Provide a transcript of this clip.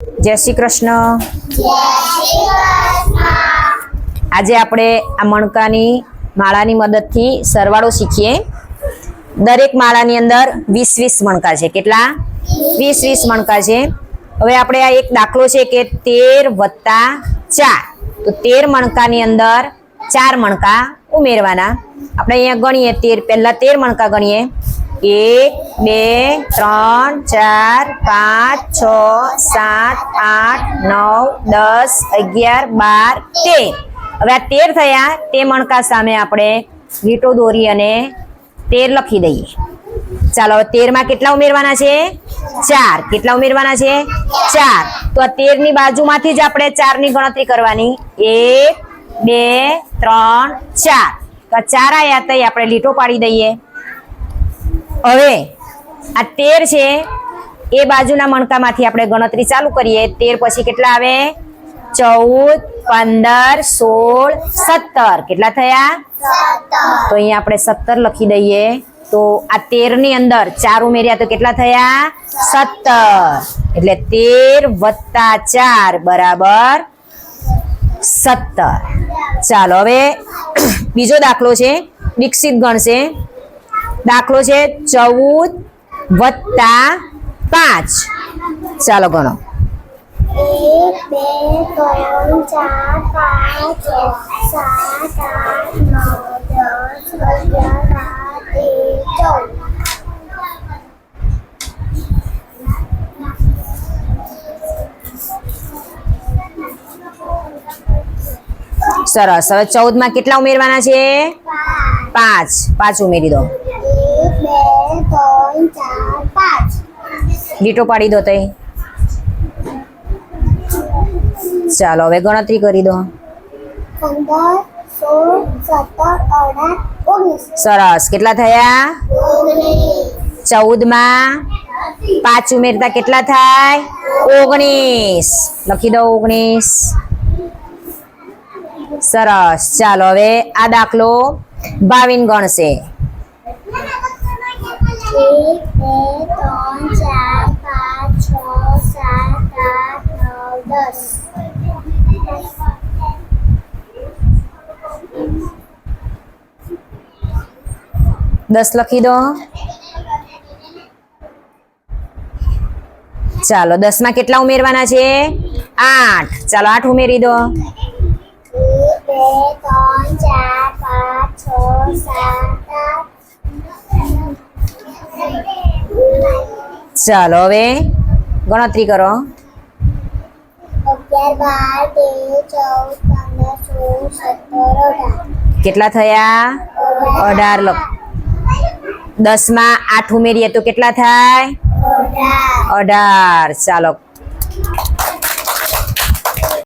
जय श्री कृष्ण। आज आपणे आ मणकानी माळानी मददथी सरवाळो शीखीए। दरेक माळानी अंदर 20-20 मणका छे। केटला? 20-20 मणका छे। हवे आपणे आ एक दाखलो छे के 13 + 4 तो 13 मणकानी अंदर 4 मणका उमेरवाना। આપણે અહીંયા ગણીએ 13 પહેલા 13 મણકા ગણીએ 1 2 3 4 5 6 7 8 9 10 11 12 13। હવે આ 13 થયા તે મણકા સામે આપણે લીટો દોરી અને 13 લખી દઈએ। ચાલો હવે 13 માં કેટલા ઉમેરવાના છે? 4। કેટલા ઉમેરવાના છે? 4। તો આ 13 ની બાજુમાંથી જ આપણે 4 ની ગણતરી કરવાની। 1 2 3 4। तो 4 आया तो आपणे लीटो पाड़ी दईए। हवे आ 13 छे ए बाजुना मणकामांथी आपणे गणतरी चालू करीए। 13 पछी केटला आवे? 14 15 16 17। केटला थया? 17। तो अहींया आपणे 17 लखी दईए। तो आ 13 नी अंदर 4 उमेर्या तो केटला थया? 17। एटले 13 + 4 बराबर 17। चालो हवे बीजो दाखलो छे दीक्षित गणशे। दाखलो छे 14 + 5। चालो गणो 1 2 3 4 5 6 7 8 9 10 11 12 13 14। सरस। हवे 14 में केटला उमेरवाना छे? 5। 5 उमेरी दो। 1 2 3 4 5। લીટો પાડી દો તઈ। ચાલો હવે ગણતરી કરી દો। 15 16 17 18 19। સરસ। કેટલા થયા? 19। 14 માં 5 ઉમેરતા કેટલા થાય? 19। લખી દો 19। સરસ। ચાલો હવે આ દાખલો ભાવિન ગણશે। 1 2 3 4 5 6 7 8 9 10। 10 લખી દો। ચાલો 10 માં કેટલા ઉમેરવાના છે? 8। ચાલો 8 ઉમેરી દો। 1 2 3 4 5 6 7 8। ચાલો હવે ગણતરી કરો। 11 12 13 14 15 16 17 18। કેટલા થયા? 18 લખ। 10 માં 8 ઉમેરીએ તો કેટલા થાય? 18। 18। ચાલો